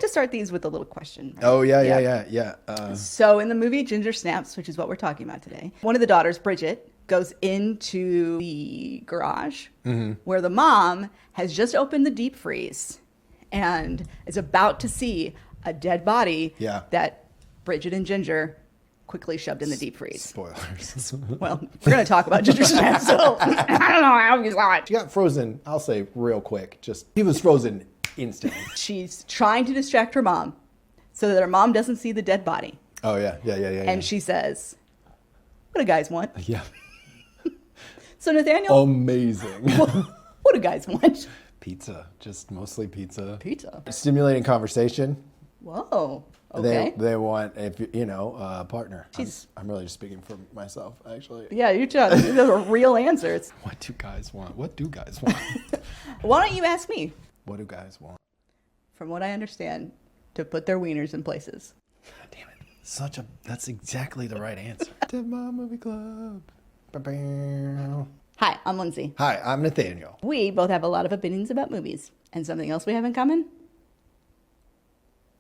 start these with a little question. Right? Oh, yeah. So in the movie Ginger Snaps, which is what we're talking about today, one of the daughters, Bridget, goes into the garage where the mom has just opened the deep freeze and is about to see a dead body that Bridget and Ginger quickly shoved in the deep freeze. Spoilers. Well, we're going to talk about Ginger Snaps, so I don't know how you saw it. She got frozen, I'll say real quick. He was frozen instantly. She's trying to distract her mom so that her mom doesn't see the dead body. Oh, yeah. And she says, what do guys want? Yeah. So Nathaniel. Amazing. What do guys want? Pizza. Just mostly pizza. Pizza. Stimulating conversation. Whoa. Okay. They want a partner. I'm really just speaking for myself, actually. Yeah, you just those are real answers. What do guys want? What do guys want? Why don't you ask me? What do guys want? From what I understand, to put their wieners in places. God damn it. That's exactly the right answer. Dead Mom Movie Club. Ba-bow. Hi, I'm Lindsay. Hi, I'm Nathaniel. We both have a lot of opinions about movies. And something else we have in common?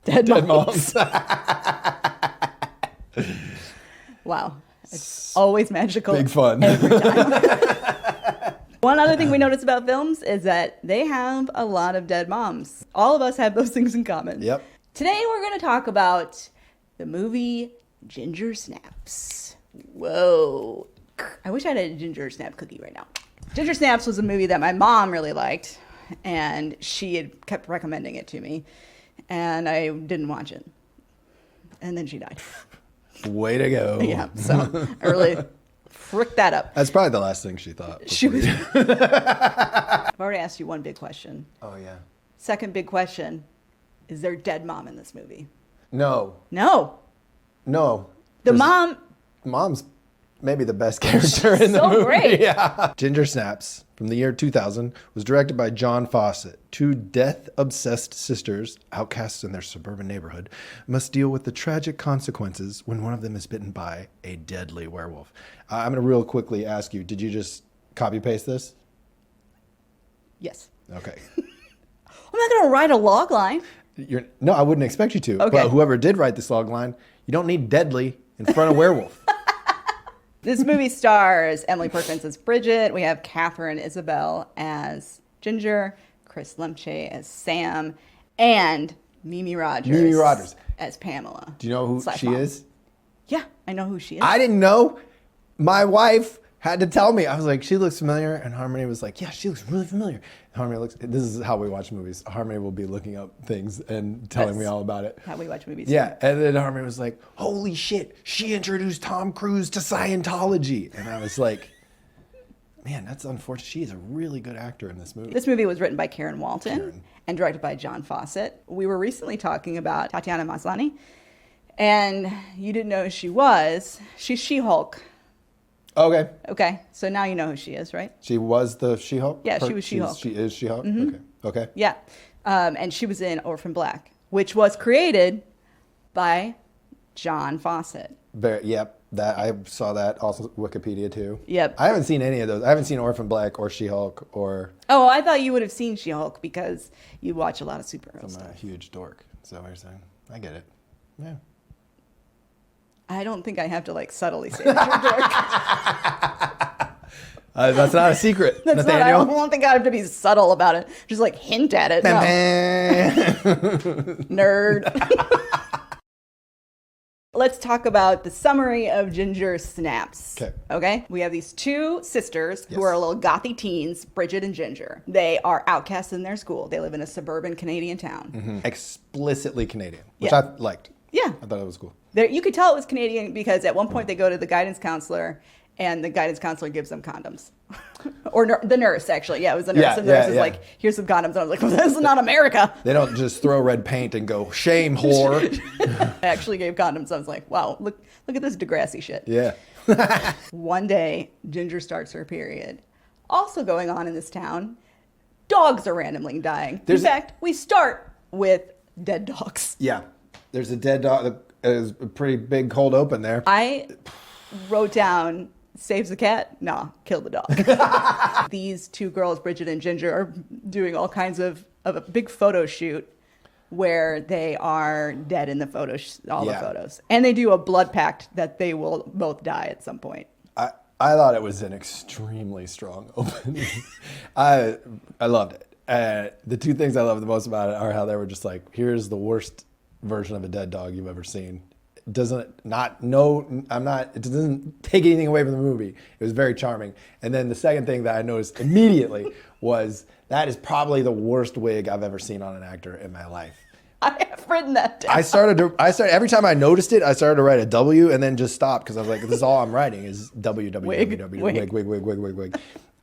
Dead moms. Wow. It's always magical. Big fun. Every time. One other thing we notice about films is that they have a lot of dead moms. All of us have those things in common. Yep. Today we're going to talk about the movie Ginger Snaps. Whoa. I wish I had a ginger snap cookie right now. Ginger Snaps was a movie that my mom really liked, and she had kept recommending it to me, and I didn't watch it. And then she died. Way to go. Yeah, so I really fricked that up. That's probably the last thing she thought. She was. I've already asked you one big question. Oh, yeah. Second big question, is there a dead mom in this movie? No. The Mom's maybe the best character in the movie. So great. Yeah. Ginger Snaps, from the year 2000, was directed by John Fawcett. Two death-obsessed sisters, outcasts in their suburban neighborhood, must deal with the tragic consequences when one of them is bitten by a deadly werewolf. I'm going to real quickly ask you, did you just copy-paste this? Yes. Okay. I'm not going to write a log line. No, I wouldn't expect you to. Okay. But whoever did write this log line, you don't need deadly in front of werewolf. This movie stars Emily Perkins as Bridget. We have Katharine Isabelle as Ginger, Kris Lemche as Sam, and Mimi Rogers as Pamela. Do you know who she is? Yeah, I know who she is. I didn't know. My wife had to tell me. I was like, she looks familiar. And Harmony was like, yeah, she looks really familiar. And Harmony looks, this is how we watch movies. Harmony will be looking up things and telling me all about it. How we watch movies. Yeah. And then Harmony was like, holy shit, she introduced Tom Cruise to Scientology. And I was like, man, that's unfortunate. She is a really good actor in this movie. This movie was written by Karen Walton and directed by John Fawcett. We were recently talking about Tatiana Maslany, and you didn't know who she was. She's She-Hulk. Okay, so now you know who she is, right? She was the She-Hulk? Yeah, she was She-Hulk. She is She-Hulk? Mm-hmm. Okay. Yeah, and she was in Orphan Black, which was created by John Fawcett. Yep, that I saw that, also Wikipedia too. Yep. I haven't seen any of those. I haven't seen Orphan Black or She-Hulk or... Oh, I thought you would have seen She-Hulk because you watch a lot of superhero stuff. I'm a huge dork, is that what you're saying? I get it. Yeah. I don't think I have to subtly say that you're a dork. That's not a secret, Nathaniel. I don't think I have to be subtle about it. Just hint at it. No. Nerd. Let's talk about the summary of Ginger Snaps. Okay? We have these two sisters who are little gothy teens, Bridget and Ginger. They are outcasts in their school. They live in a suburban Canadian town. Mm-hmm. Explicitly Canadian, which I liked. Yeah. I thought it was cool. You could tell it was Canadian because at one point they go to the guidance counselor and the guidance counselor gives them condoms. Or the nurse, actually. Yeah, it was the nurse. Yeah, and the nurse is like, here's some condoms. And I was like, well, this is not America. They don't just throw red paint and go, shame, whore. I actually gave condoms. I was like, wow, look at this Degrassi shit. Yeah. One day, Ginger starts her period. Also going on in this town, dogs are randomly dying. In fact, we start with dead dogs. Yeah. There's a dead dog. There's a pretty big cold open there. I wrote down, saves the cat? Nah, kill the dog. These two girls, Bridget and Ginger, are doing all kinds of a big photo shoot where they are dead in the photos, all the Yeah. photos. And they do a blood pact that they will both die at some point. I thought it was an extremely strong opening. I loved it. The two things I love the most about it are how they were just like, here's the worst version of a dead dog you've ever seen. It doesn't take anything away from the movie. It was very charming. And then the second thing that I noticed immediately was that is probably the worst wig I've ever seen on an actor in my life. I have written that down. I started every time I noticed it, I started to write a W and then just stopped because I was like, this is all I'm writing is wig.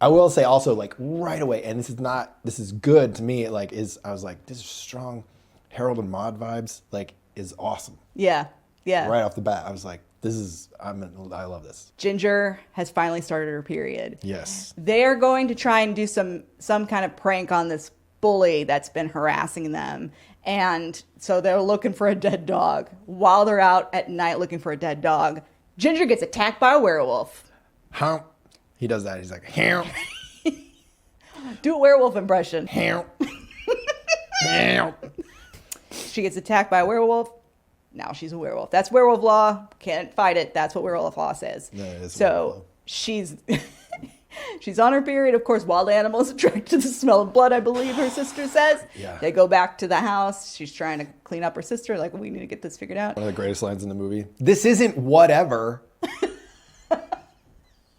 I will say also like right away, and this is good to me. I was like, this is strong Harold and Maude vibes. Like, is awesome. Yeah. Right off the bat, I was like, I love this. Ginger has finally started her period. Yes. They're going to try and do some kind of prank on this bully that's been harassing them. And so they're looking for a dead dog. While they're out at night looking for a dead dog, Ginger gets attacked by a werewolf. How? He does that. He's like, how? Do a werewolf impression. How? She gets attacked by a werewolf. Now she's a werewolf. That's werewolf law. Can't fight it. That's what werewolf law says. No, it is so werewolf law. she's on her period. Of course, wild animals attracted to the smell of blood, I believe her sister says. Yeah. They go back to the house. She's trying to clean up her sister. Like, we need to get this figured out. One of the greatest lines in the movie. This isn't whatever.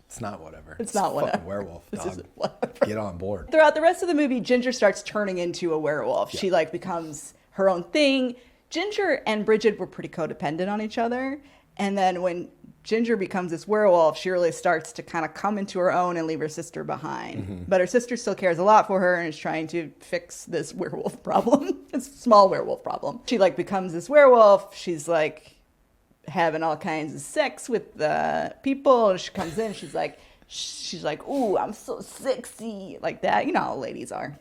It's not whatever. It's not whatever. Fucking werewolf, This dog. isn't whatever. Get on board. Throughout the rest of the movie, Ginger starts turning into a werewolf. Yeah. She becomes her own thing. Ginger and Bridget were pretty codependent on each other. And then when Ginger becomes this werewolf, she really starts to kind of come into her own and leave her sister behind. Mm-hmm. But her sister still cares a lot for her and is trying to fix this werewolf problem. This small werewolf problem. She becomes this werewolf. She's having all kinds of sex with people. She comes in, she's like, ooh, I'm so sexy. Like that. You know how ladies are.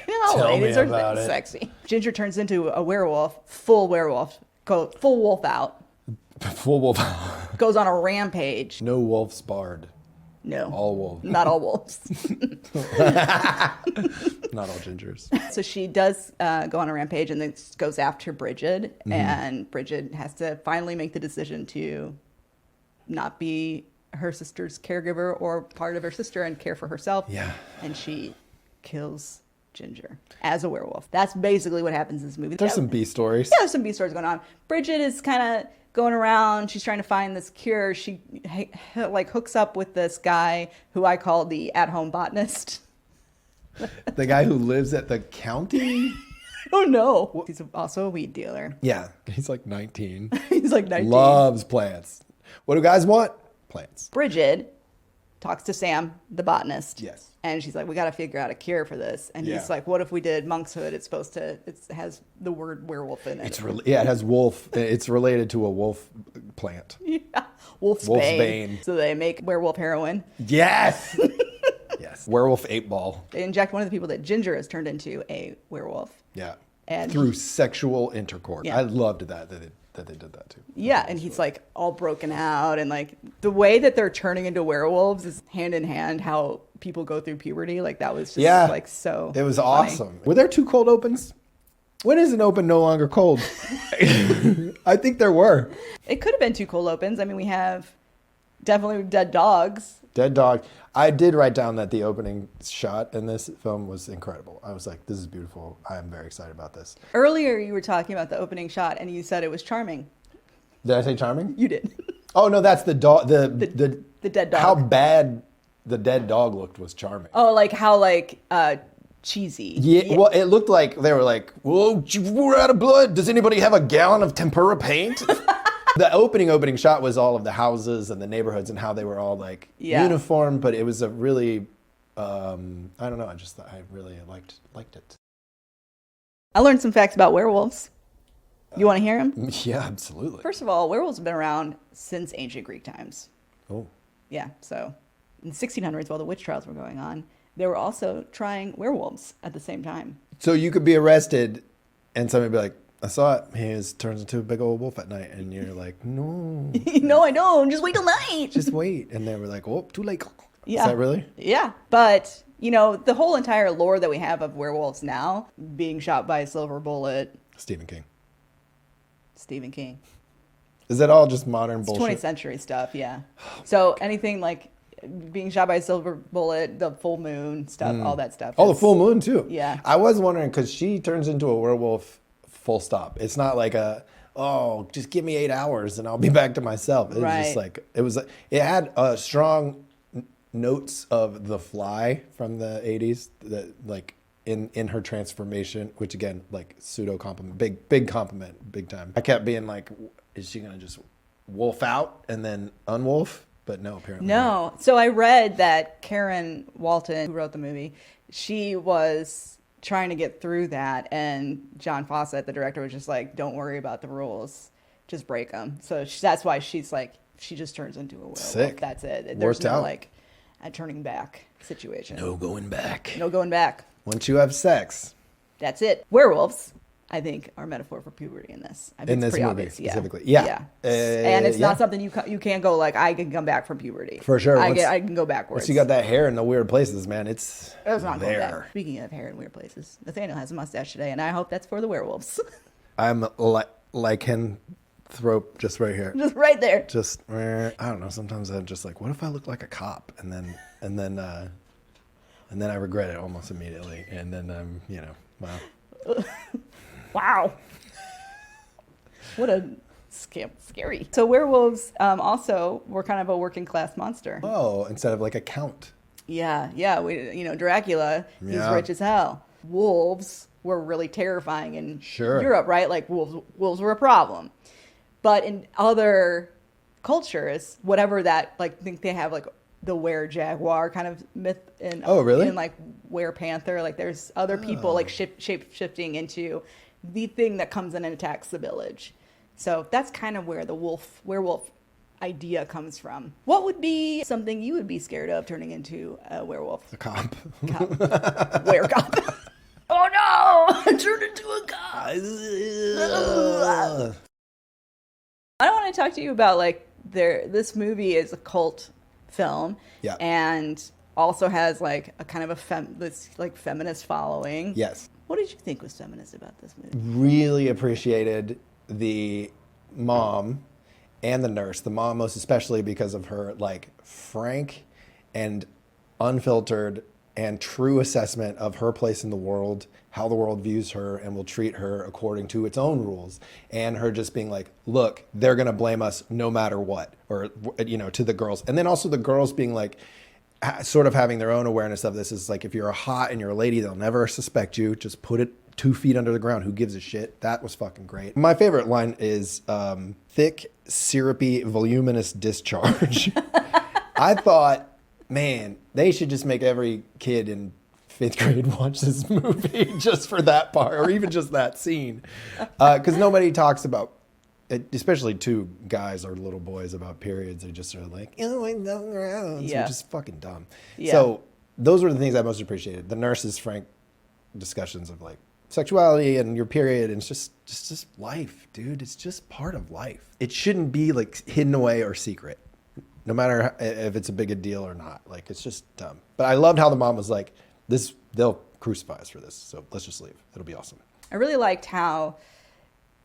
You know how ladies are sexy. Ginger turns into a werewolf, full wolf out. Full wolf. Goes on a rampage. No wolves barred. No. All wolves. Not all wolves. Not all gingers. So she does go on a rampage and then goes after Bridget. Mm-hmm. And Bridget has to finally make the decision to not be her sister's caregiver or part of her sister and care for herself. Yeah. And she kills Ginger as a werewolf. That's basically what happens in this movie. There's some B stories. Yeah, there's some B stories going on. Bridget is kind of going around. She's trying to find this cure. She hooks up with this guy who I call the at-home botanist. The guy who lives at the county? Oh, no. He's also a weed dealer. Yeah. He's 19. He's 19. Loves plants. What do guys want? Plants. Bridget talks to Sam, the botanist. Yes. And she's like, we got to figure out a cure for this. And he's like, what if we did monkshood? It has the word werewolf in it. It has wolf. It's related to a wolf plant. Yeah. Wolf's bane. So they make werewolf heroin. Yes. Yes. Werewolf 8-ball. They inject one of the people that Ginger has turned into a werewolf. Yeah. And through sexual intercourse. Yeah. I loved that they did that too. Yeah, and he's all broken out, and the way that they're turning into werewolves is hand in hand how people go through puberty. That was just so it was funny. Awesome. Were there 2 cold opens? When is an open no longer cold? I think there were. It could have been 2 cold opens. I mean, we have definitely dead dogs. Dead dog. I did write down that the opening shot in this film was incredible. I was like, this is beautiful. I'm very excited about this. Earlier, you were talking about the opening shot, and you said it was charming. Did I say charming? You did. Oh, no, that's the dog. The dead dog. How bad the dead dog looked was charming. Oh, how cheesy. Yeah, well, it looked like they were like, whoa, we're out of blood. Does anybody have a gallon of tempura paint? The opening shot was all of the houses and the neighborhoods and how they were all uniform, but it was a really, I don't know, I really liked it. I learned some facts about werewolves. You want to hear them? Yeah, absolutely. First of all, werewolves have been around since ancient Greek times. Oh. Yeah, so in the 1600s, while the witch trials were going on, they were also trying werewolves at the same time. So you could be arrested and somebody would be like, I saw it. He turns into a big old wolf at night. And you're like, no. No, I don't. Just wait till night. Just wait. And they were like, oh, too late. Yeah. Is that really? Yeah. But, the whole entire lore that we have of werewolves now, being shot by a silver bullet, Stephen King. Stephen King. Is that all just modern It's bullshit? 20th century stuff, yeah. So anything like being shot by a silver bullet, the full moon stuff, all that stuff. Oh, the full moon too. Yeah. I was wondering because she turns into a werewolf full stop. It's not like just give me 8 hours and I'll be back to myself. It was just like, it had strong notes of The Fly from the 80s that like in her transformation, which again, like pseudo compliment, big compliment, big time. I kept being like, is she going to just wolf out and then unwolf? But no, apparently No. not. So I read that Karen Walton, who wrote the movie, she was trying to get through that. And John Fawcett, the director, was just like, don't worry about the rules. Just break them. So that's why she's like, she just turns into a werewolf. Sick. That's it. Worked There's no out. like a turning back situation. No going back. No going back. Once you have sex. That's it. Werewolves, I think, are a metaphor for puberty in this. I think In it's this pretty movie, obvious. specifically. Yeah. And it's yeah. not something you can't go like, I can come back from puberty. For sure. I can go backwards. Once you got that hair in the weird places, man, it's It's not going there. back. Speaking of hair in weird places, Nathaniel has a mustache today, and I hope that's for the werewolves. I'm lycanthrope just right here. Just right there. Just I don't know. Sometimes I'm just like, what if I look like a cop? And then I regret it almost immediately. And then wow. Wow. What a scary. So werewolves also were kind of a working class monster. Oh, instead of like a count. Yeah. Dracula, he's Yeah. rich as hell. Wolves were really terrifying in Sure. Europe, right? Like wolves were a problem. But in other cultures, whatever that, like, think they have like the were-jaguar kind of myth in, Oh, really? in like were-panther. Like there's other people like shape-shifting into the thing that comes in and attacks the village. So that's kind of where the werewolf idea comes from. What would be something you would be scared of turning into a werewolf? A cop. Were-cop. Oh no! I turned into a cop. I want to talk to you about like this movie is a cult film, Yeah. and also has like a kind of this like feminist following. Yes. What did you think was feminist about this movie? Really appreciated the mom and the nurse. The mom most especially because of her like frank and unfiltered and true assessment of her place in the world, how the world views her and will treat her according to its own rules. And her just being like, look, they're going to blame us no matter what, or, to the girls. And then also the girls being like, sort of having their own awareness of this is like, if you're a hot and you're a lady, they'll never suspect you. Just put it 2 feet under the ground. Who gives a shit? That was fucking great. My favorite line is thick, syrupy, voluminous discharge. I thought, man, they should just make every kid in 5th grade watch this movie just for that part, or even just that scene. Because nobody talks about, especially two guys or little boys, about periods. They just are like, which is fucking dumb. Yeah. So those were the things I most appreciated. The nurse's frank discussions of like sexuality and your period, and it's just life, dude. It's just part of life. It shouldn't be like hidden away or secret, no matter if it's a big a deal or not. Like, it's just dumb. But I loved how the mom was like, they'll crucify us for this, so let's just leave. It'll be awesome. I really liked how,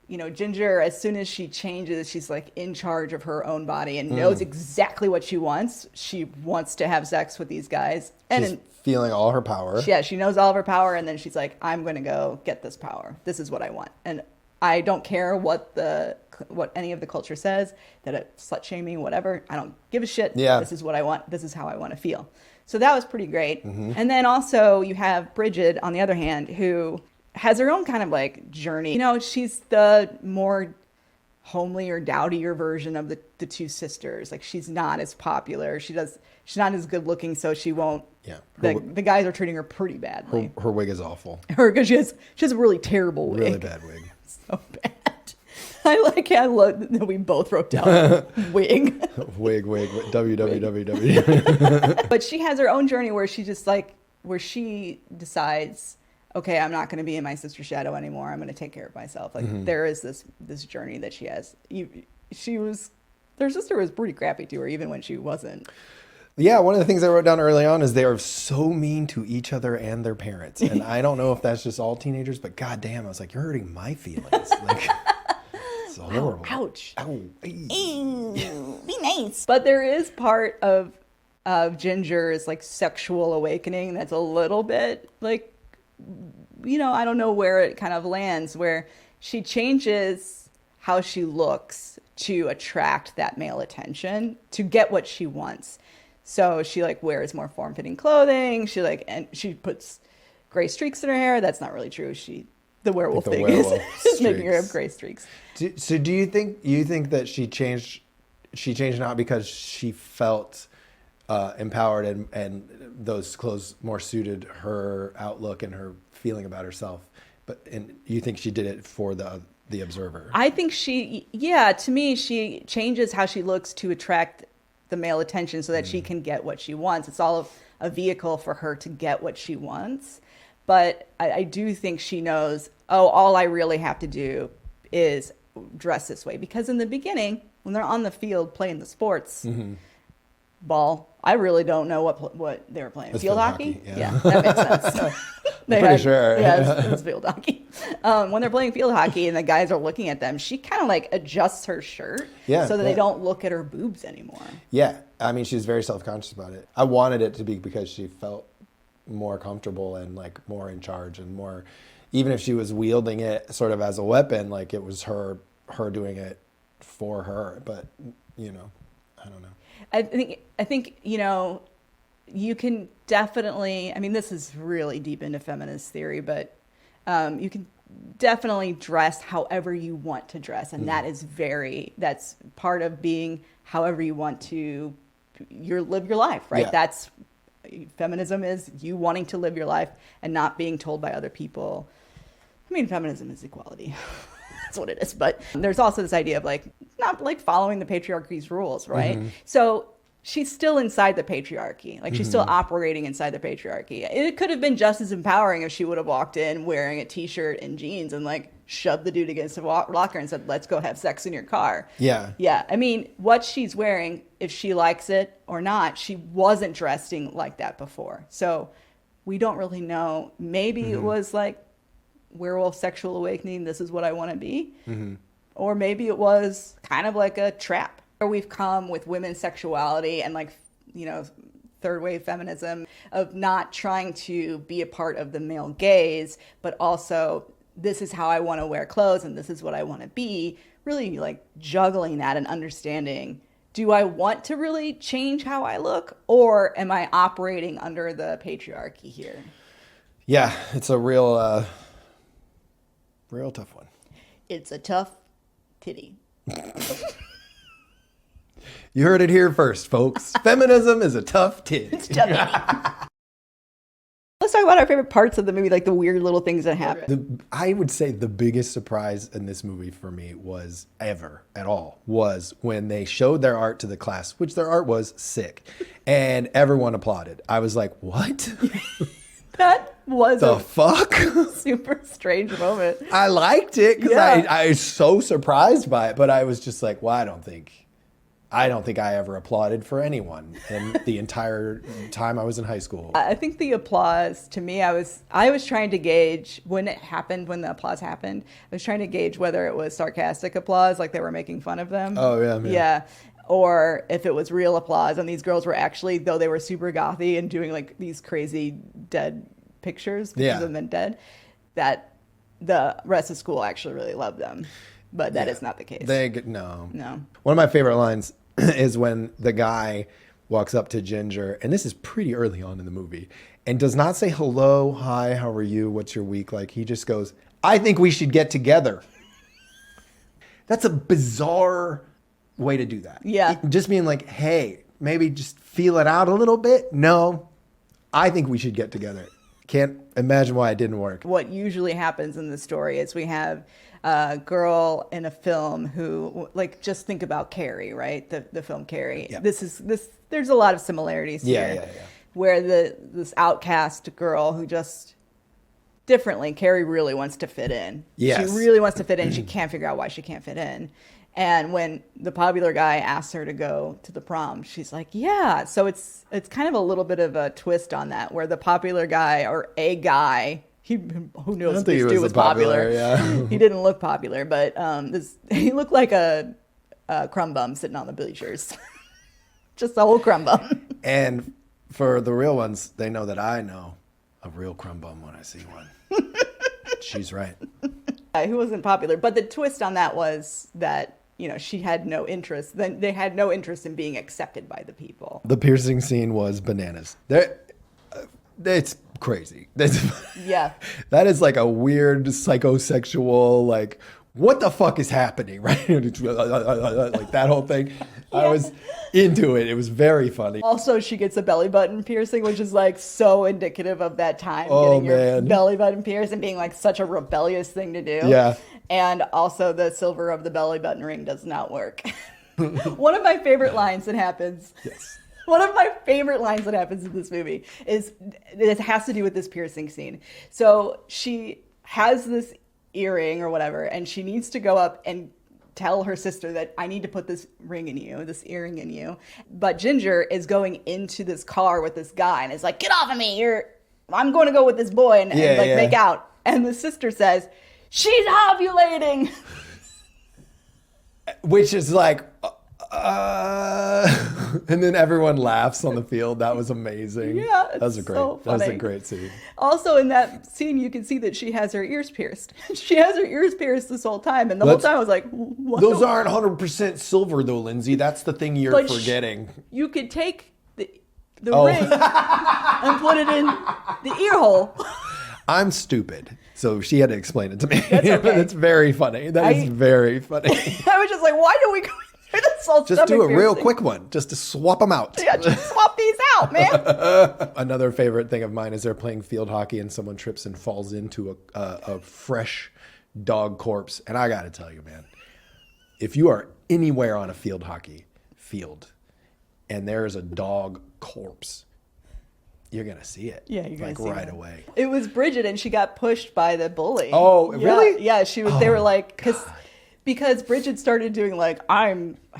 Ginger, as soon as she changes, she's like in charge of her own body and knows exactly what she wants. She wants to have sex with these guys. She's feeling all her power. Yeah, she knows all of her power, and then she's like, I'm going to go get this power. This is what I want. And I don't care what any of the culture says, that it's slut-shaming, whatever. I don't give a shit. Yeah. This is what I want. This is how I want to feel. So that was pretty great. And then also you have Bridget, on the other hand, who has her own kind of like journey. She's the more homely or dowdier version of the two sisters. Like, she's not as popular. She's not as good looking, so she won't. Yeah. The guys are treating her pretty badly. Her wig is awful. Because she has a really terrible wig. Really bad wig. So bad. I love that we both wrote down wig. wig, www. But she has her own journey where she decides, okay, I'm not going to be in my sister's shadow anymore. I'm going to take care of myself. Like, there is this journey that she has. Their sister was pretty crappy to her, even when she wasn't. Yeah, one of the things I wrote down early on is they are so mean to each other and their parents. And I don't know if that's just all teenagers, but goddamn, I was like, you're hurting my feelings. Like, it's horrible. Ouch. Ow. Ew, be nice. But there is part of Ginger's like sexual awakening that's a little bit like, I don't know where it kind of lands, where she changes how she looks to attract that male attention, to get what she wants. So she like wears more form-fitting clothing. And she puts gray streaks in her hair. That's not really true. The werewolf thing is making her have gray streaks. So do you think that she changed not because she felt empowered and those clothes more suited her outlook and her feeling about herself, and you think she did it for the observer? I think to me, she changes how she looks to attract the male attention so that she can get what she wants. It's all a vehicle for her to get what she wants. But I do think she knows, all I really have to do is dress this way. Because in the beginning, when they're on the field playing the sports, ball, I really don't know what they were playing. Field hockey? Yeah, that makes sense. Pretty sure. Yeah, it's field hockey. When they're playing field hockey and the guys are looking at them, she kind of like adjusts her shirt so that they don't look at her boobs anymore. Yeah, I mean, she's very self-conscious about it. I wanted it to be because she felt more comfortable and like more in charge and more, even if she was wielding it sort of as a weapon, like it was her doing it for her. But I don't know. I think you can definitely, I mean, this is really deep into feminist theory, but you can definitely dress however you want to dress. And that's part of being however you want to live your life, right? Yeah. Feminism is you wanting to live your life and not being told by other people. I mean, feminism is equality. That's what it is. But there's also this idea of like, not like following the patriarchy's rules, right? So she's still inside the patriarchy. Like she's still operating inside the patriarchy. It could have been just as empowering if she would have walked in wearing a t-shirt and jeans and like shoved the dude against the locker and said, let's go have sex in your car. Yeah. Yeah. I mean, what she's wearing, if she likes it or not, she wasn't dressing like that before. So we don't really know. Maybe it was like werewolf sexual awakening. This is what I want to be. Or maybe it was kind of like a trap. We've come with women's sexuality and like, third wave feminism of not trying to be a part of the male gaze, but also this is how I want to wear clothes and this is what I want to be. Really like juggling that and understanding, do I want to really change how I look or am I operating under the patriarchy here? Yeah, it's a real tough one. It's a tough titty. You heard it here first, folks. Feminism is a tough titty. It's tough. Let's talk about our favorite parts of the movie, like the weird little things that happen. I would say the biggest surprise in this movie for me was when they showed their art to the class, which their art was sick, and everyone applauded. I was like, what? That was the fuck? Super strange moment. I liked it because I was so surprised by it, but I was just like, well, I don't think I ever applauded for anyone in the entire time I was in high school. I think the applause, to me, I was trying to gauge when the applause happened, I was trying to gauge whether it was sarcastic applause, like they were making fun of them. Oh, yeah. Man. Yeah. Or if it was real applause and these girls were actually, though they were super gothy and doing like these crazy dead pictures of them dead, that the rest of school actually really loved them. But that is not the case. No. No. One of my favorite lines is when the guy walks up to Ginger, and this is pretty early on in the movie, and does not say hello, hi, how are you, what's your week like? He just goes, I think we should get together. That's a bizarre way to do that. Yeah. Just being like, hey, maybe just feel it out a little bit. No, I think we should get together. Can't imagine why it didn't work. What usually happens in the story is we have a girl in a film who, like, just think about Carrie, right? The film Carrie. Yeah. There's a lot of similarities here. Yeah. Where this outcast girl who just differently. Carrie really wants to fit in. Yes. She really wants to fit in. She can't figure out why she can't fit in. And when the popular guy asks her to go to the prom, she's like, yeah. So it's kind of a little bit of a twist on that, where the popular guy, or a guy, who knows if this dude was popular. Yeah. He didn't look popular, but he looked like a crumb bum sitting on the bleachers. Just a whole crumb bum. And for the real ones, they know that I know a real crumb bum when I see one. She's right. He wasn't popular, but the twist on that was that, you know, she had no interest. Then they had no interest in being accepted by the people. The piercing scene was bananas. It's crazy. Yeah. That is like a weird psychosexual, like, what the fuck is happening, right? Like that whole thing. Yeah. I was into it. It was very funny. Also, she gets a belly button piercing, which is like so indicative of that time. Getting your belly button pierced and being like such a rebellious thing to do. Yeah. And also the silver of the belly button ring does not work. One of my favorite lines that happens. Yes. One of my favorite lines that happens in this movie is, it has to do with this piercing scene. So she has this earring or whatever, and she needs to go up and tell her sister that I need to put this ring in you, this earring in you. But Ginger is going into this car with this guy and is like, get off of me. I'm going to go with this boy and make out. And the sister says, she's ovulating. Which is like, and then everyone laughs on the field. That was amazing. Yeah, that was a great scene. Also, in that scene, you can see that she has her ears pierced. She has her ears pierced this whole time, and the whole time I was like, what? Those aren't 100% silver, though, Lindsay. That's the thing you're forgetting. You could take the ring and put it in the ear hole. I'm stupid, so she had to explain it to me. That's okay. It's very funny. That is very funny. I was just like, why do we go? Just do a real quick one, just to swap them out. Yeah, just swap these out, man. Another favorite thing of mine is they're playing field hockey and someone trips and falls into a fresh dog corpse. And I got to tell you, man, if you are anywhere on a field hockey field and there's a dog corpse, you're going to see it. Yeah, you're going to see right it. away. It was Bridget, and she got pushed by the bully. Oh, really? Yeah, she was. They were like, because Bridget started doing like, I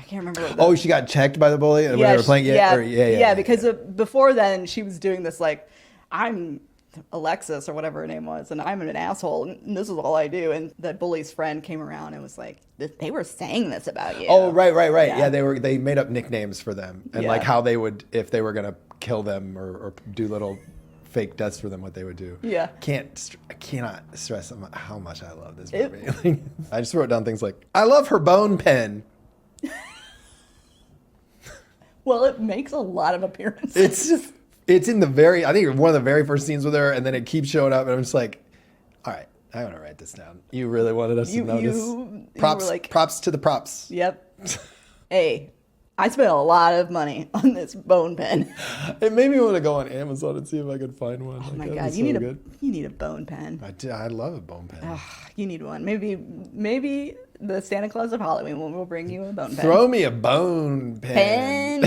can't remember what she got checked by the bully when they were playing? Because before then she was doing this like, I'm Alexis or whatever her name was, and I'm an asshole, and this is all I do. And the bully's friend came around and was like, they were saying this about you. Oh, right. Yeah, they made up nicknames for them, and like how they would, if they were going to kill them or do little fake deaths for them, what they would do. Yeah. I cannot stress how much I love this movie. I just wrote down things like, I love her bone pen. Well, it makes a lot of appearances. It's in I think one of the very first scenes with her, and then it keeps showing up, and I'm just like, all right, I want to write this down. You really wanted us to notice. Props to the props. Yep. Hey, I spent a lot of money on this bone pen. It made me want to go on Amazon and see if I could find one. Oh my God, you need a bone pen. I love a bone pen. You need one. Maybe the Santa Claus of Halloween will bring you a bone pen. Throw me a bone pen.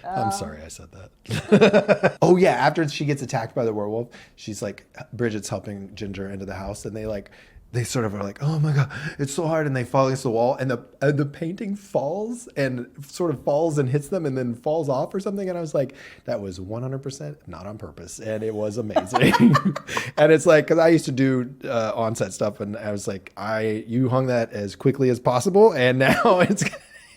I'm sorry I said that. Oh yeah, after she gets attacked by the werewolf, she's like, Bridget's helping Ginger into the house, and they sort of are like, oh my God, it's so hard. And they fall against the wall, and the painting falls and sort of falls and hits them and then falls off or something. And I was like, that was 100% not on purpose. And it was amazing. And it's like, because I used to do on-set stuff, and I was like, you hung that as quickly as possible, and now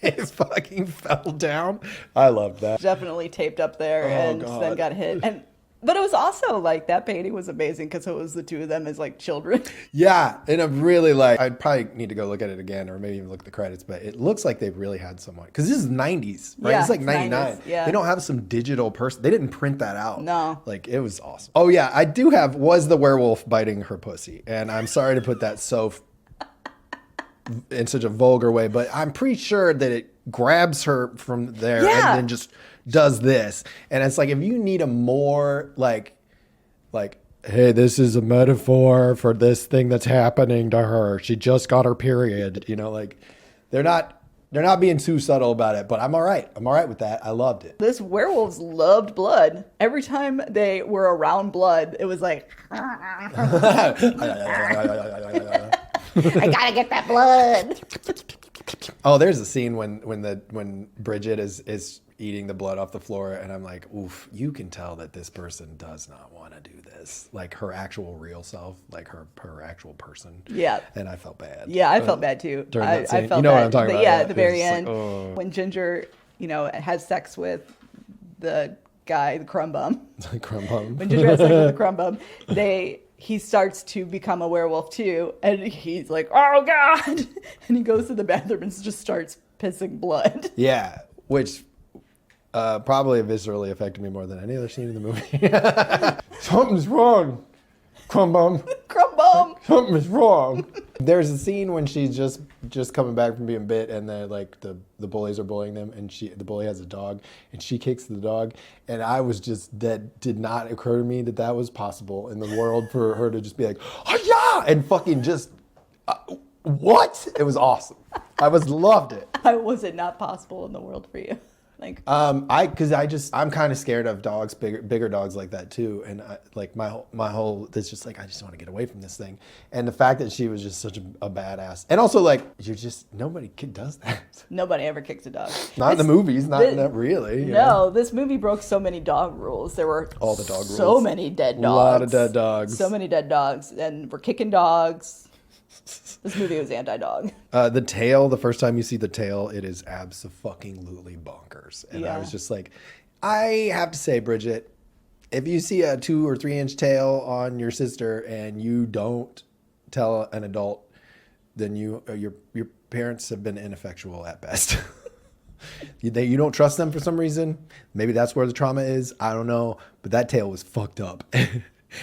it fucking fell down. I loved that. Definitely taped up there then got hit. But it was also like, that painting was amazing because it was the two of them as like children. Yeah. And I'm really like, I'd probably need to go look at it again or maybe even look at the credits, but it looks like they've really had someone. Because this is 90s, right? Yeah, it's like 99. 90s, yeah. They don't have some digital person. They didn't print that out. No. Like, it was awesome. Oh, yeah. I do have, was the werewolf biting her pussy? And I'm sorry to put that in such a vulgar way, but I'm pretty sure that it grabs her from there and then just does this. And it's like, if you need a more like, hey, this is a metaphor for this thing that's happening to her. She just got her period. You know, like, they're They're not being too subtle about it, but I'm all right. I'm all right with that. I loved it. This werewolves loved blood. Every time they were around blood, it was like, I gotta get that blood. Oh, there's a scene when Bridget is eating the blood off the floor, and I'm like, oof, you can tell that this person does not want to do this. Like her actual real self, like her actual person. Yeah. And I felt bad. Yeah, I felt bad too. During that scene. I felt You know bad. what I'm talking about. Yeah, Yeah, at the very it's end, like, oh. when Ginger, has sex with the guy, the crumb bum. Crumb bum. When Ginger has sex with the crumb bum, he starts to become a werewolf too, and he's like, "Oh God!" and he goes to the bathroom and just starts pissing blood. Yeah, which probably viscerally affected me more than any other scene in the movie. Something's wrong, crumb bum. Crumb bum. Something is wrong. There's a scene when she's just coming back from being bit, and they're like the bullies are bullying them, and the bully has a dog, and she kicks the dog, and I was just, that did not occur to me that was possible in the world for her to just be like, oh yeah, and fucking just what? It was awesome. Loved it. How was it not possible in the world for you? Like, I'm kind of scared of dogs, bigger dogs like that too, and my whole it's just like I just want to get away from this thing, and the fact that she was just such a badass, and also like nobody does that. Nobody ever kicks a dog. Not in the movies, not really. No, this movie broke so many dog rules. There were all the dog rules. So many dead dogs. A lot of dead dogs. So many dead dogs, and we're kicking dogs. This movie was anti-dog. The tail, the first time you see the tail, it is abso-fucking-lutely bonkers. And I was just like, I have to say, Bridget, if you see a 2 or 3 inch tail on your sister and you don't tell an adult, then your parents have been ineffectual at best. You don't trust them for some reason. Maybe that's where the trauma is. I don't know. But that tail was fucked up.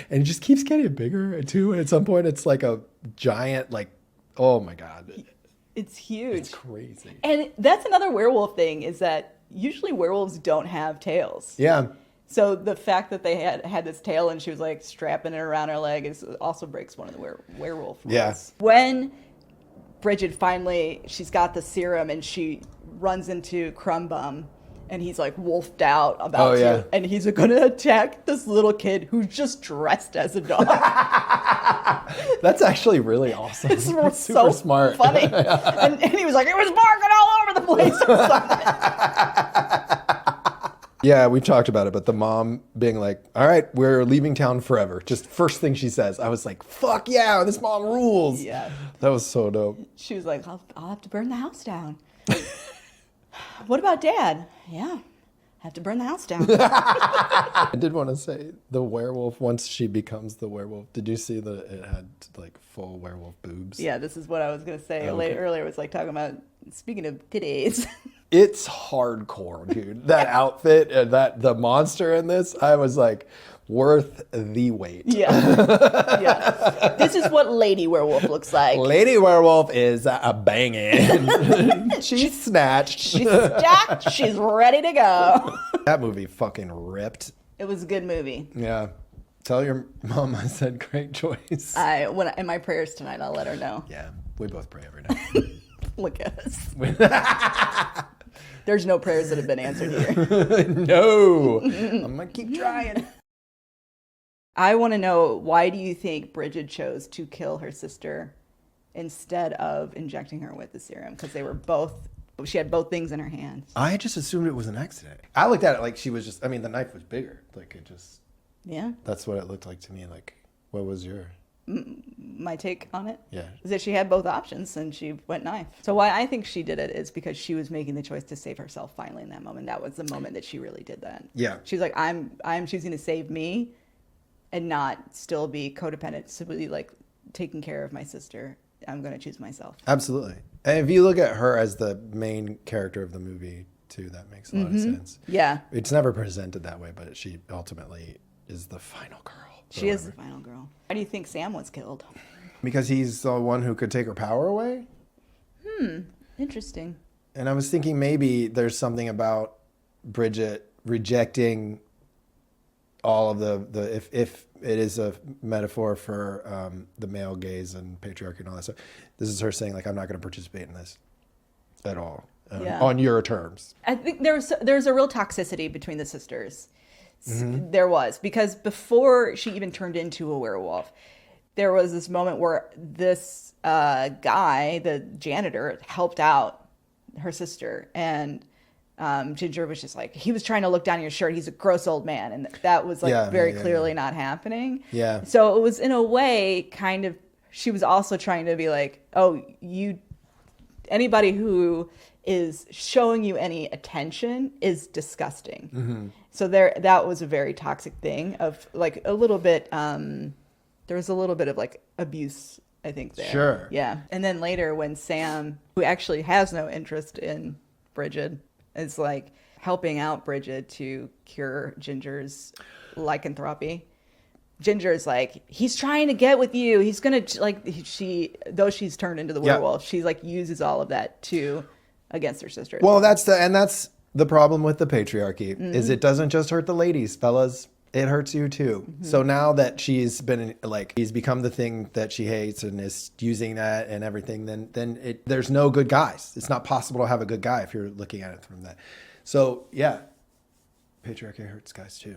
And it just keeps getting bigger too. And at some point, it's like a giant, like, oh my God. It's huge. It's crazy. And that's another werewolf thing, is that usually werewolves don't have tails. Yeah. So the fact that they had this tail and she was like strapping it around her leg also breaks one of the werewolf rules. Yeah. When Bridget she's got the serum and she runs into Crumb Bum, and he's like wolfed out about you, and he's going to attack this little kid who's just dressed as a dog. That's actually really awesome. It's super so smart. Funny. and he was like, it was barking all over the place. Yeah, we've talked about it, but the mom being like, all right, we're leaving town forever. Just first thing she says. I was like, fuck yeah, this mom rules. Yeah. That was so dope. She was like, I'll have to burn the house down. What about Dad? Yeah, have to burn the house down. I did want to say the werewolf, once she becomes the werewolf, did you see that it had like full werewolf boobs? Yeah, this is what I was going to say earlier. It was like talking about, speaking of titties. It's hardcore, dude. That outfit and the monster in this, I was like, worth the wait. Yeah. Yeah. This is what Lady Werewolf looks like. Lady Werewolf is a banging. She's snatched. She's stacked. She's ready to go. That movie fucking ripped. It was a good movie. Yeah. Tell your mom I said great choice. In my prayers tonight, I'll let her know. Yeah. We both pray every night. Look at us. There's no prayers that have been answered here. No. I'm going to keep trying. I want to know, why do you think Bridget chose to kill her sister instead of injecting her with the serum? Because she had both things in her hands. I just assumed it was an accident. I looked at it like she was just, the knife was bigger. Like it just. Yeah. That's what it looked like to me. Like, what was your. My take on it? Yeah. Is that she had both options and she went knife. So why I think she did it is because she was making the choice to save herself finally in that moment. That was the moment that she really did that. Yeah. She was like, I'm choosing to save me and not still be codependent, simply like taking care of my sister. I'm going to choose myself. Absolutely. And if you look at her as the main character of the movie too, that makes a lot of sense. Yeah. It's never presented that way, but she ultimately is the final girl. She is the final girl. Why do you think Sam was killed? Because he's the one who could take her power away? Interesting. And I was thinking maybe there's something about Bridget rejecting all of the if it is a metaphor for the male gaze and patriarchy and all that stuff, this is her saying, like, I'm not going to participate in this at all. on your terms. I think there's a real toxicity between the sisters. There was, because before she even turned into a werewolf, there was this moment where this guy, the janitor, helped out her sister, and Ginger was just like, he was trying to look down your shirt. He's a gross old man, and that was like very clearly not happening. Yeah. So it was in a way kind of, she was also trying to be like, oh, anybody who is showing you any attention is disgusting. So that was a very toxic thing of like a little bit, there was a little bit of like abuse, I think, there. Sure. Yeah. And then later when Sam, who actually has no interest in Bridget, is like helping out Bridget to cure Ginger's lycanthropy. Ginger's like, he's trying to get with you. He's going to, like, though she's turned into the werewolf, she like uses all of that against her sister. Well, that's the problem with the patriarchy is it doesn't just hurt the ladies, fellas. It hurts you too. So now that he's become the thing that she hates and is using that and everything, then there's no good guys. It's not possible to have a good guy if you're looking at it from that. So yeah, patriarchy hurts guys too.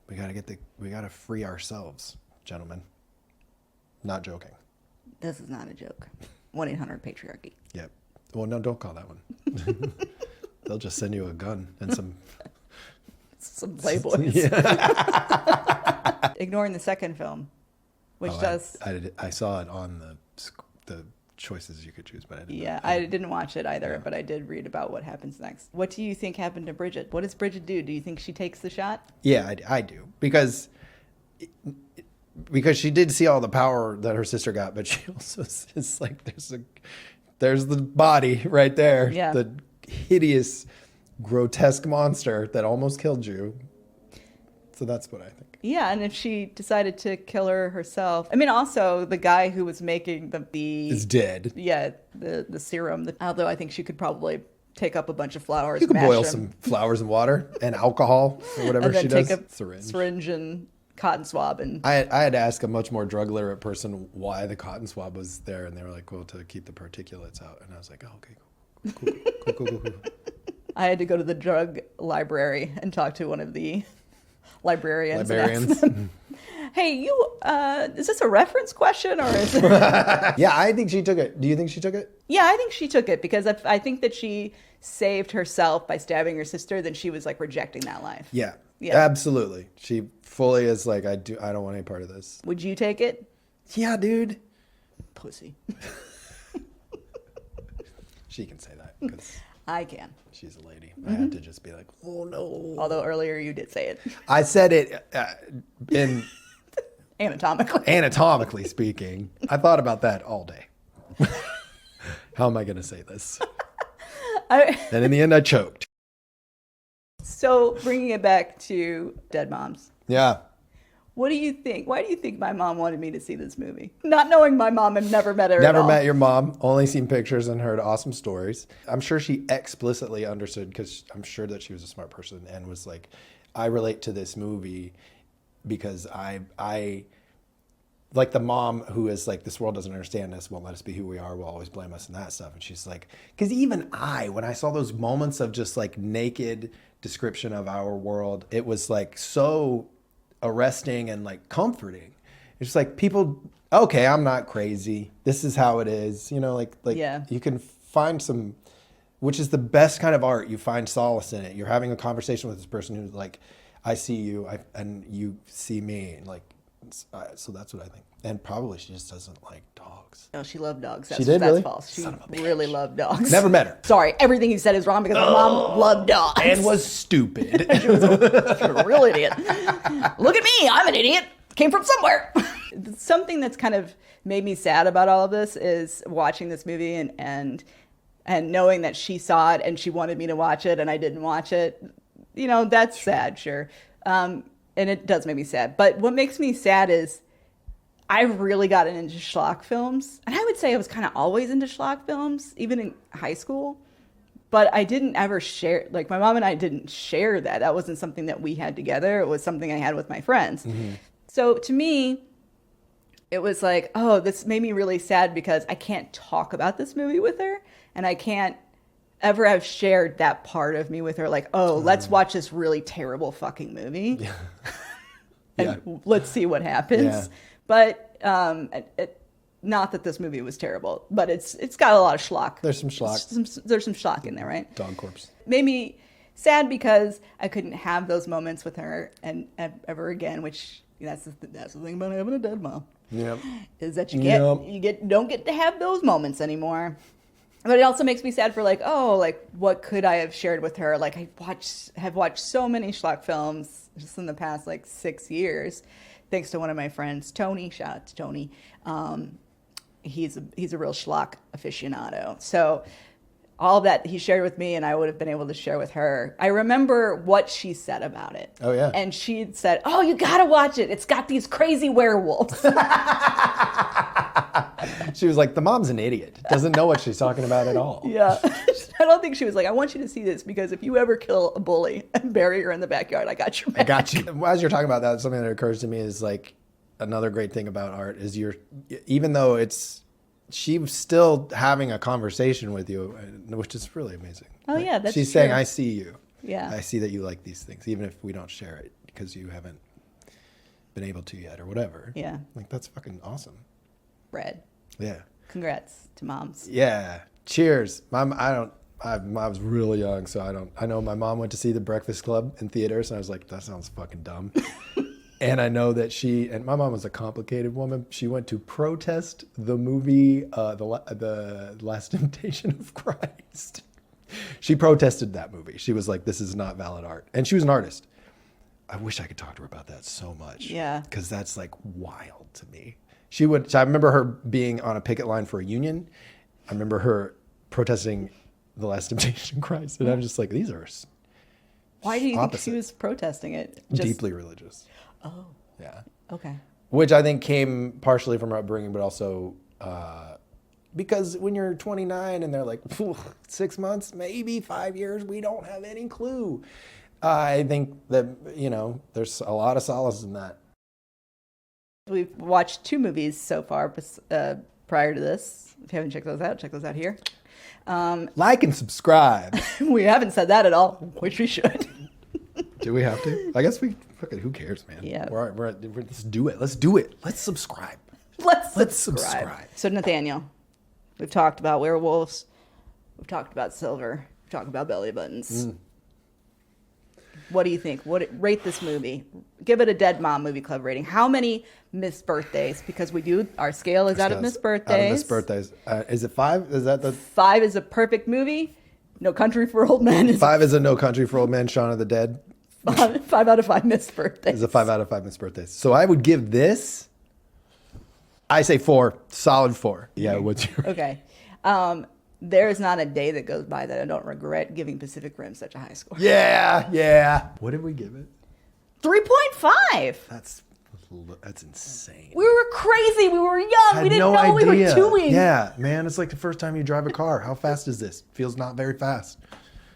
We gotta free ourselves, gentlemen. Not joking. This is not a joke. 1-800-patriarchy. Yep. Well, no, don't call that one. They'll just send you a gun and some Playboys. Yeah. Ignoring the second film, which I saw it on the choices you could choose, but I didn't. Yeah, I didn't watch it either, but I did read about what happens next. What do you think happened to Bridget? What does Bridget do? Do you think she takes the shot? Yeah, I do, because she did see all the power that her sister got, but she also is like, there's the body right there, the hideous, grotesque monster that almost killed you. So that's what I think. Yeah, and if she decided to kill her herself, I mean, also the guy who was making is dead. Yeah, the serum. Although I think she could probably take up a bunch of flowers. You could boil some flowers and water and alcohol or whatever and then she does. Take a syringe and cotton swab. And I had to ask a much more drug literate person why the cotton swab was there, and they were like, "Well, to keep the particulates out." And I was like, "Oh, okay, cool." I had to go to the drug library and talk to one of the librarians. And ask them, hey, is this a reference question or is it? Yeah, I think she took it. Do you think she took it? Yeah, I think she took it because I think that she saved herself by stabbing her sister. Then she was like rejecting that life. Yeah, absolutely. She fully is like, I don't want any part of this. Would you take it? Yeah, dude. Pussy. She can say that because I can. She's a lady. I had to just be like, oh no. Although earlier you did say it. I said it in anatomically speaking. I thought about that all day. How am I going to say this? And in the end, I choked. So bringing it back to Dead Moms. Yeah. What do you think? Why do you think my mom wanted me to see this movie? Not knowing my mom and never met her at all. Never met your mom, only seen pictures and heard awesome stories. I'm sure she explicitly understood, because I'm sure that she was a smart person and was like, I relate to this movie because I like the mom who is like, this world doesn't understand us, won't let us be who we are, will always blame us and that stuff. And she's like, because even when I saw those moments of just like naked description of our world, it was like so arresting and like comforting. It's just like, people, okay, I'm not crazy. This is how it is. You know, like you can find some, which is the best kind of art. You find solace in it. You're having a conversation with this person who's like, I see you and you see me. And like, so that's what I think. And probably she just doesn't like dogs. No, she loved dogs. She did, really? That's false. She really loved dogs. Never met her. Sorry, everything you said is wrong because my mom loved dogs. And was stupid. She was a real idiot. Look at me, I'm an idiot. Came from somewhere. Something that's kind of made me sad about all of this is watching this movie and knowing that she saw it and she wanted me to watch it and I didn't watch it. You know, that's sad, sure. And it does make me sad. But what makes me sad is I really got into schlock films. And I would say I was kind of always into schlock films, even in high school. But I didn't ever share, like my mom and I didn't share that. That wasn't something that we had together. It was something I had with my friends. Mm-hmm. So to me, it was like, oh, this made me really sad because I can't talk about this movie with her. And I can't ever have shared that part of me with her, like, oh, let's watch this really terrible fucking movie. Yeah. And let's see what happens. Yeah. But not that this movie was terrible, but it's got a lot of schlock. There's some schlock. There's some schlock in there, right? Dog corpse. Made me sad because I couldn't have those moments with her and ever again, which that's the thing about having a dead mom. Yep. Is that you don't get to have those moments anymore. But it also makes me sad for like, oh, like what could I have shared with her? Like have watched so many schlock films just in the past like 6 years, thanks to one of my friends, Tony. Shout out to Tony. He's a real schlock aficionado. So all that he shared with me and I would have been able to share with her. I remember what she said about it. Oh, yeah. And she said, oh, you got to watch it. It's got these crazy werewolves. She was like, the mom's an idiot. Doesn't know what she's talking about at all. Yeah. I don't think she was like, I want you to see this because if you ever kill a bully and bury her in the backyard, I got your back. I got you. As you're talking about that, something that occurs to me is like another great thing about art is even though she's still having a conversation with you, which is really amazing. Oh, yeah, that's She's true. saying, I see you. Yeah. I see that you like these things, even if we don't share it because you haven't been able to yet or whatever. Yeah. Like, that's fucking awesome. Red. Yeah. Congrats to moms. Yeah. Cheers. I was really young, so I know my mom went to see The Breakfast Club in theaters, and I was like, that sounds fucking dumb. And I know that and my mom was a complicated woman. She went to protest the movie, the Last Temptation of Christ. She protested that movie. She was like, this is not valid art. And she was an artist. I wish I could talk to her about that so much. Yeah. Because that's like wild to me. I remember her being on a picket line for a union. I remember her protesting the Last Temptation of Christ. And I'm just like, these are Why do you opposite. think she was protesting it? Deeply religious. Oh. Yeah. Okay. Which I think came partially from her upbringing, but also because when you're 29 and they're like, 6 months, maybe 5 years, we don't have any clue. I think that, there's a lot of solace in that. We've watched 2 movies so far prior to this. If you haven't checked those out here. Like and subscribe. We haven't said that at all, which we should. Do we have to? I guess who cares, man? Yeah. Let's do it. Let's do it. Let's subscribe. Let's subscribe. So Nathaniel, we've talked about werewolves. We've talked about silver. We've talked about belly buttons. What do you think? Rate this movie? Give it a Dead Mom Movie Club rating. How many missed birthdays? Because our scale is out of missed birthdays. Out of missed birthdays. Is it 5? Is that 5 is a perfect movie. No Country for Old Men. 5 is a No Country for Old Men. Shaun of the Dead. 5 out of 5 missed birthdays. Is a 5 out of 5 missed birthdays. So I would give this. I say 4. Solid 4. Yeah. What's your? Okay. There is not a day that goes by that I don't regret giving Pacific Rim such a high score. Yeah. What did we give it? 3.5. That's insane. We were crazy. We were young. We didn't know what we were doing. Yeah, man. It's like the first time you drive a car. How fast is this? Feels not very fast.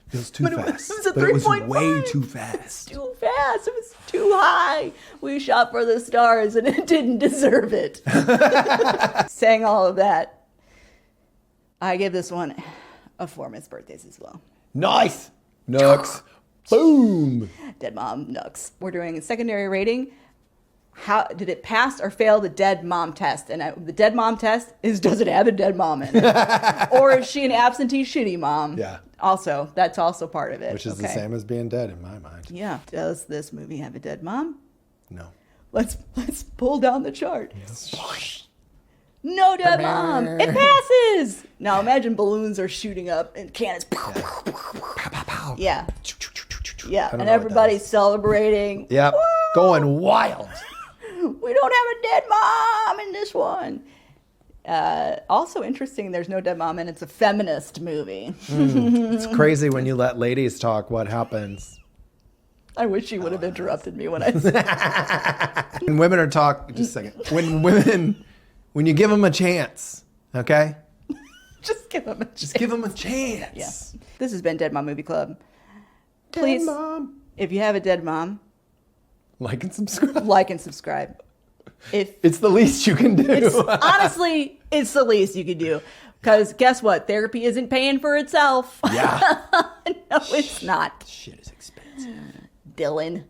Feels too fast. It was way too fast. Too fast. It was too high. We shot for the stars and it didn't deserve it. Saying all of that, I give this one a 4 missed birthdays as well. Nice. Nux. Boom. Dead Mom Nux. We're doing a secondary rating. How did it pass or fail the dead mom test? And the dead mom test is, does it have a dead mom in it? Or is she an absentee shitty mom? Yeah. Also, that's also part of it. Which is the same as being dead in my mind. Yeah. Does this movie have a dead mom? No. Let's pull down the chart. Yes. No dead mom. It passes. Now imagine balloons are shooting up and cannons. Yeah. Yeah. And everybody's celebrating. Yep. Going wild. We don't have a dead mom in this one. Also interesting, there's no dead mom and it's a feminist movie. It's crazy when you let ladies talk what happens. I wish you would have interrupted me when I said When women are just a second. When you give them a chance, okay? Just give them a chance. Just give them a chance. Yeah. This has been Dead Mom Movie Club. Please, Dead Mom. if you have a dead mom, like and subscribe. like and subscribe. It's the least you can do. Honestly, it's the least you can do. Because guess what? Therapy isn't paying for itself. Yeah. No, it's not. Shit is expensive. Dylan.